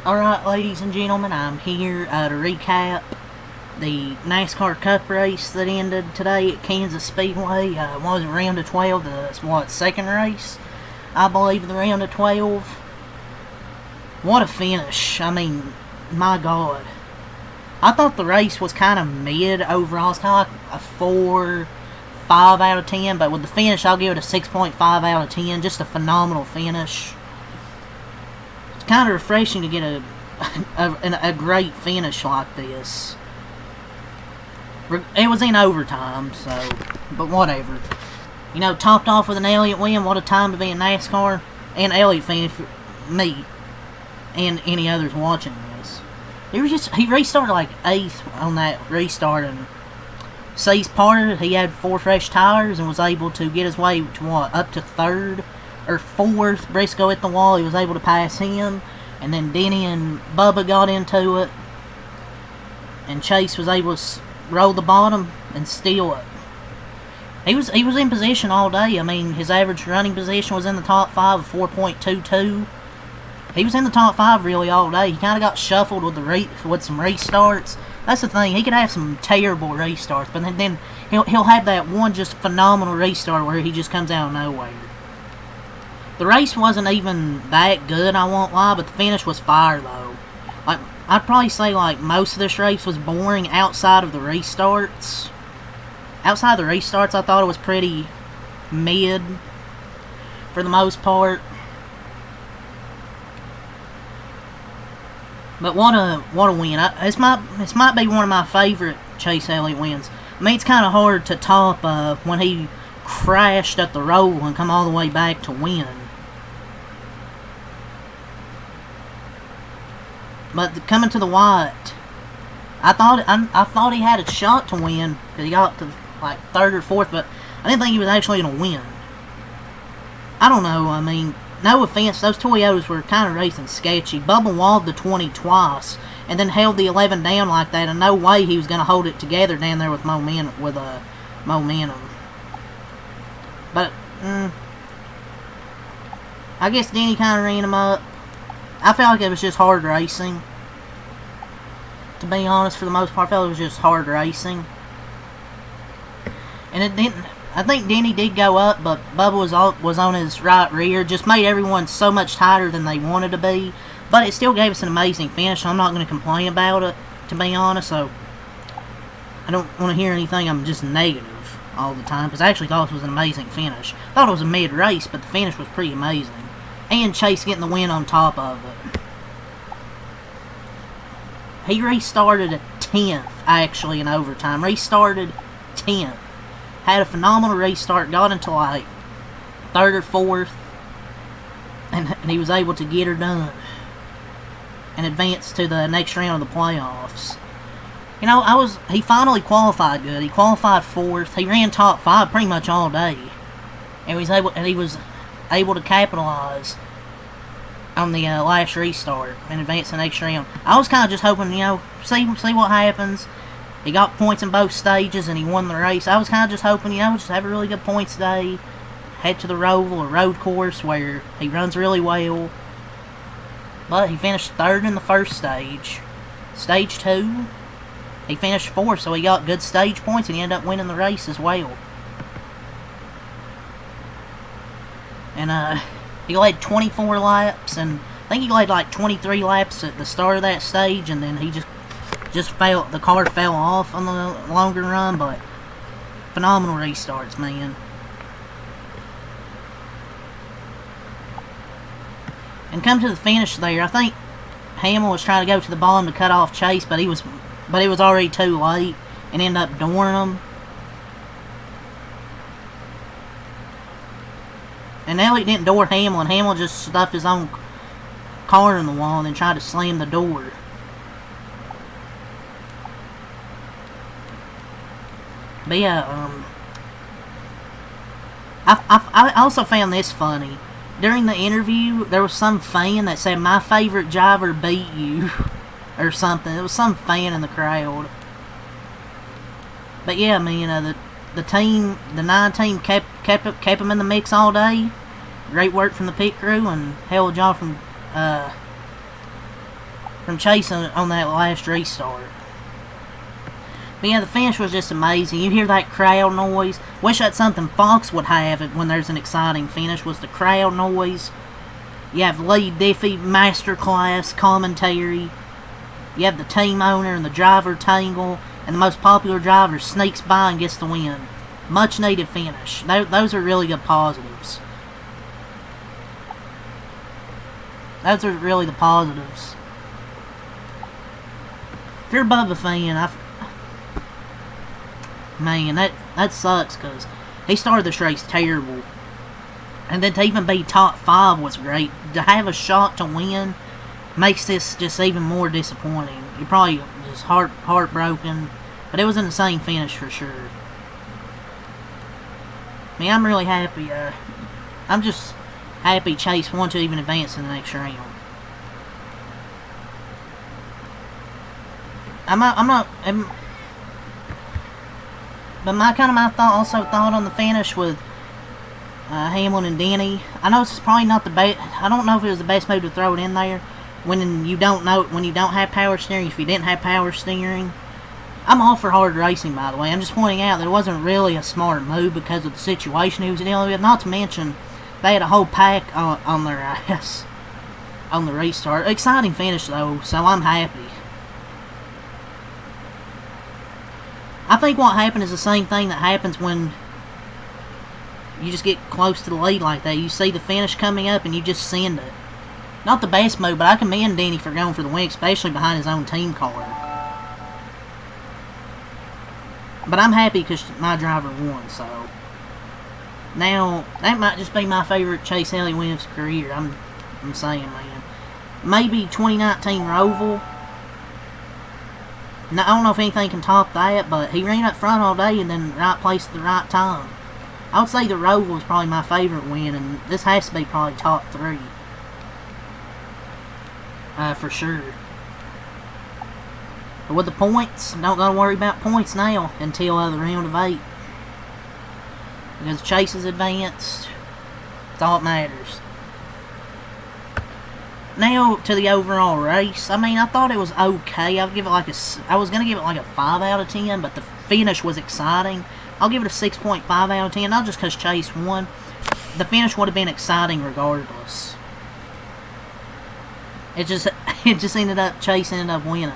Alright, ladies and gentlemen, I'm here to recap the NASCAR Cup race that ended today at Kansas Speedway. Was round of 12, the second race, I believe, the round of 12. What a finish. I mean, my God. I thought the race was kind of mid overall. It's kind of like a 4, 5 out of 10, but with the finish, I'll give it a 6.5 out of 10. Just a phenomenal finish. It's kind of refreshing to get a great finish like this. It was in overtime, so, but whatever. You know, topped off with an Elliott win. What a time to be in NASCAR. And Elliott fan, me, and any others watching this. He restarted like 8th on that restart, and Cease parted. He had 4 fresh tires and was able to get his way to up to 3rd or 4th. Briscoe hit the wall. He was able to pass him, and then Denny and Bubba got into it, and Chase was able to roll the bottom and steal it. He was in position all day. I mean, his average running position was in the top 5 of 4.22. He was in the top 5 really all day. He kind of got shuffled with some restarts. That's the thing. He could have some terrible restarts, but then he'll have that one just phenomenal restart where he just comes out of nowhere. The race wasn't even that good, I won't lie, but the finish was fire though. Like, I'd probably say like most of this race was boring outside of the restarts. Outside of the restarts, I thought it was pretty mid for the most part. But what a win. This might be one of my favorite Chase Elliott wins. I mean, it's kind of hard to top when he crashed at the roll and come all the way back to win. But coming to the white, I thought he had a shot to win because he got to like 3rd or 4th, but I didn't think he was actually going to win. I don't know. I mean, no offense, those Toyotas were kind of racing sketchy. Bubba walled the 20 twice and then held the 11 down like that, and no way he was going to hold it together down there with momentum. But I guess Denny kind of ran him up. I felt like it was just hard racing. To be honest, for the most part, I felt it was just hard racing. And it didn't. I think Denny did go up, but Bubba was on his right rear. Just made everyone so much tighter than they wanted to be. But it still gave us an amazing finish, so I'm not going to complain about it, to be honest. So I don't want to hear anything. I'm just negative all the time, because I actually thought it was an amazing finish. Thought it was a mid-race, but the finish was pretty amazing. And Chase getting the win on top of it. He restarted at 10th, actually, in overtime. Restarted 10th. Had a phenomenal restart, got into like 3rd or 4th, and he was able to get her done and advance to the next round of the playoffs. You know, he finally qualified good. He qualified 4th. He ran top 5 pretty much all day, and he was able to capitalize on the last restart and advance the next round. I was kind of just hoping, you know, see what happens. He got points in both stages, and he won the race. I was kind of just hoping, you know, just have a really good points day. Head to the Roval, or road course, where he runs really well. But he finished 3rd in the first stage. Stage 2, he finished 4th, so he got good stage points, and he ended up winning the race as well. And he led 24 laps, and I think he led like 23 laps at the start of that stage, and then he just fell. The car fell off on the longer run, but phenomenal restarts, man. And come to the finish there, I think Hamill was trying to go to the bottom to cut off Chase, but it was already too late, and ended up dooring him. And Elliott didn't door Hamill, and Hamill just stuffed his own car in the wall and then tried to slam the door. But yeah, I also found this funny. During the interview, there was some fan that said, "My favorite driver beat you," or something. It was some fan in the crowd. But yeah, I mean, the 9 team kept him in the mix all day. Great work from the pit crew, and hell of a job from from chasing on that last restart. But yeah, the finish was just amazing. You hear that crowd noise. Wish that's something Fox would have it when there's an exciting finish, was the crowd noise. You have Lee Diffie, masterclass commentary. You have the team owner and the driver tangle, and the most popular driver sneaks by and gets the win. Much needed finish. Those are really good positives. Those are really the positives. If you're a Bubba fan, man, that sucks, because he started this race terrible. And then to even be top 5 was great. To have a shot to win makes this just even more disappointing. You're probably just heartbroken. But it was an insane finish for sure. I mean, I'm really happy. I'm just happy Chase won to even advance in the next round. But my thought on the finish with Hamlin and Denny. I know this is probably not the best. I don't know if it was the best move to throw it in there when you don't have power steering. If you didn't have power steering, I'm all for hard racing, by the way. I'm just pointing out that it wasn't really a smart move because of the situation he was dealing with. Not to mention, they had a whole pack on their ass on the restart. Exciting finish though, so I'm happy. I think what happened is the same thing that happens when you just get close to the lead like that. You see the finish coming up and you just send it. Not the best move, but I commend Denny for going for the win, especially behind his own team car. But I'm happy because my driver won, so. Now, that might just be my favorite Chase Elliott win of his career. I'm saying, man. Maybe 2019 Roval. Now, I don't know if anything can top that, but he ran up front all day and then right place at the right time. I would say the Roval was probably my favorite win, and this has to be probably top 3. For sure. But with the points, don't gotta worry about points now until the round of 8. Because Chase is advanced. That's all that matters. Now to the overall race. I mean, I thought it was okay. I was gonna give it like a 5 out of 10, but the finish was exciting. I'll give it a 6.5 out of 10, not just because Chase won. The finish would have been exciting regardless. It just ended up, Chase ended up winning.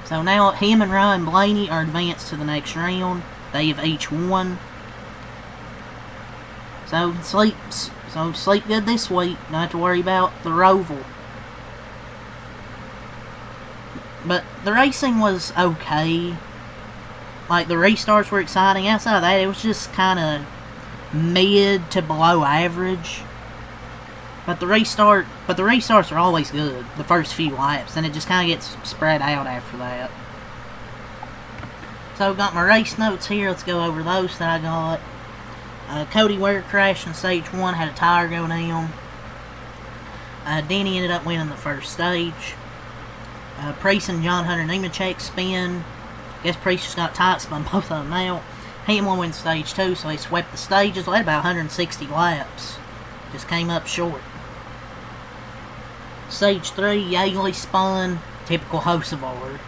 So now him and Ryan Blaney are advanced to the next round. They have each won. So sleep good this week. Don't have to worry about the Roval. But the racing was okay. Like, the restarts were exciting. Outside of that, it was just kind of mid to below average. But the restarts are always good, the first few laps, and it just kind of gets spread out after that. So I've got my race notes here. Let's go over those that I got. Cody Ware crashed in stage 1, had a tire go down. Denny ended up winning the first stage. Priest and John Hunter Nemechek spin. Guess Priest just got tight, spun both of them out. Hamlin wins stage 2, so he swept the stages. Led about 160 laps. Just came up short. Stage 3, Yaley spun. Typical Hocevar.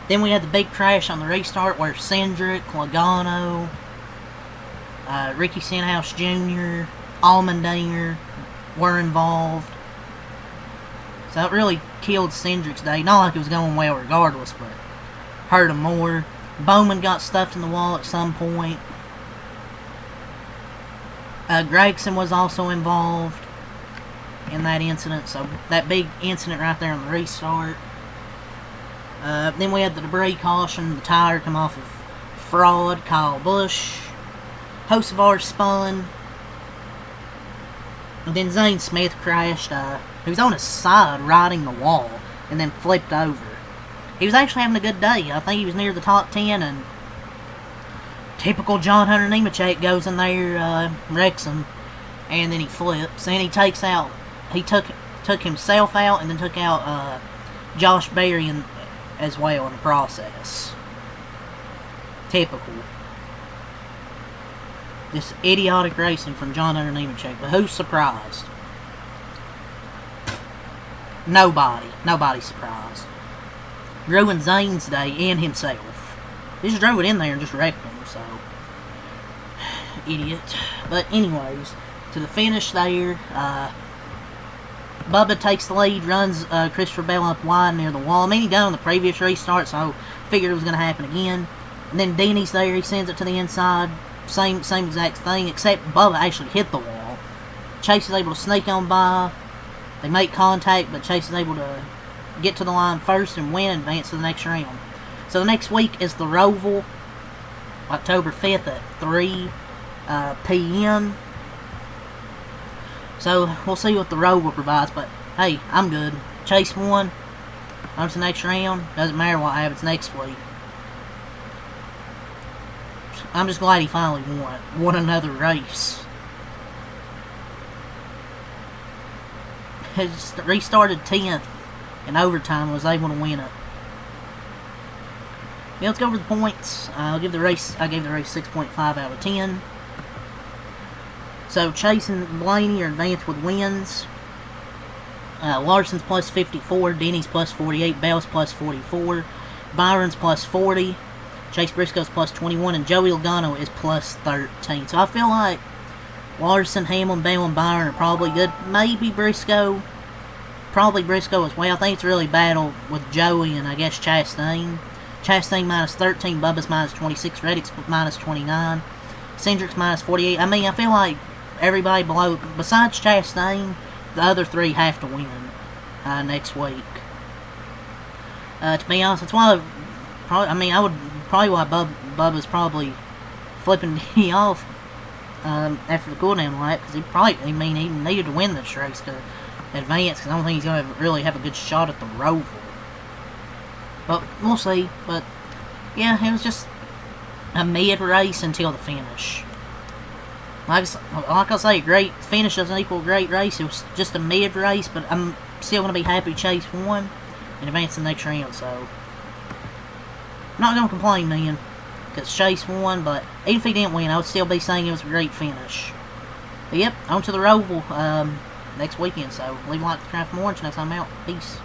Then we had the big crash on the restart where Cindric, Logano, Ricky Stenhouse Jr., Allmendinger were involved. So it really killed Cindric's day. Not like it was going well regardless, but hurt him more. Bowman got stuffed in the wall at some point. Gregson was also involved in that incident. So that big incident right there on the restart. Then we had the debris caution. The tire come off of fraud. Kyle Busch. Hocevar spun. And then Zane Smith crashed. He was on his side riding the wall and then flipped over. He was actually having a good day. I think he was near the top 10, and typical John Hunter Nemechek goes in there, wrecks him, and then he flips. And he takes out, he took himself out and then took out Josh Berry as well in the process. Typical. This idiotic racing from John Hunter Nemechek, but who's surprised? Nobody's surprised. Ruined Zane's day and himself. He just drove it in there and just wrecked him, so. Idiot. But anyways, to the finish there, Bubba takes the lead, runs Christopher Bell up wide near the wall. I mean, he done on the previous restart, so I figured it was going to happen again. And then Denny's there, he sends it to the inside. Same exact thing, except Bubba actually hit the wall. Chase is able to sneak on by. They make contact, but Chase is able to get to the line first and win and advance to the next round. So the next week is the Roval, October 5th at 3 p.m. So we'll see what the Roval provides, but hey, I'm good. Chase won. On to the next round. Doesn't matter what happens next week. I'm just glad he finally won another race. He restarted 10th in overtime and was able to win it. Yeah, let's go over the points. I gave the race 6.5 out of 10. So Chase and Blaney are advanced with wins. Larson's plus 54, Denny's plus 48, Bell's plus 44, Byron's plus 40, Chase Briscoe's plus 21, and Joey Logano is plus 13. So I feel like Larson, Hamlin, Bell, and Byron are probably good. Maybe Briscoe. Probably Briscoe as well. I think it's really battle with Joey and I guess Chastain. Chastain minus 13, Bubba's minus 26, Reddick's minus 29, Cindric's minus 48. I mean, I feel like everybody below, besides Chastain, the other three have to win next week. To be honest, that's why Bubba's probably flipping me off after the cooldown lap, because he needed to win this race to advance, because I don't think he's going to really have a good shot at the Roval. But we'll see. But yeah, it was just a mid-race until the finish. Like I say, great finish doesn't equal a great race. It was just a mid-race, but I'm still going to be happy Chase won and advance to the next round. So I'm not going to complain, man, because Chase won. But even if he didn't win, I would still be saying it was a great finish. But yep, on to the Roval next weekend. So leave a like, subscribe for more. Until next time, I'm out. Peace.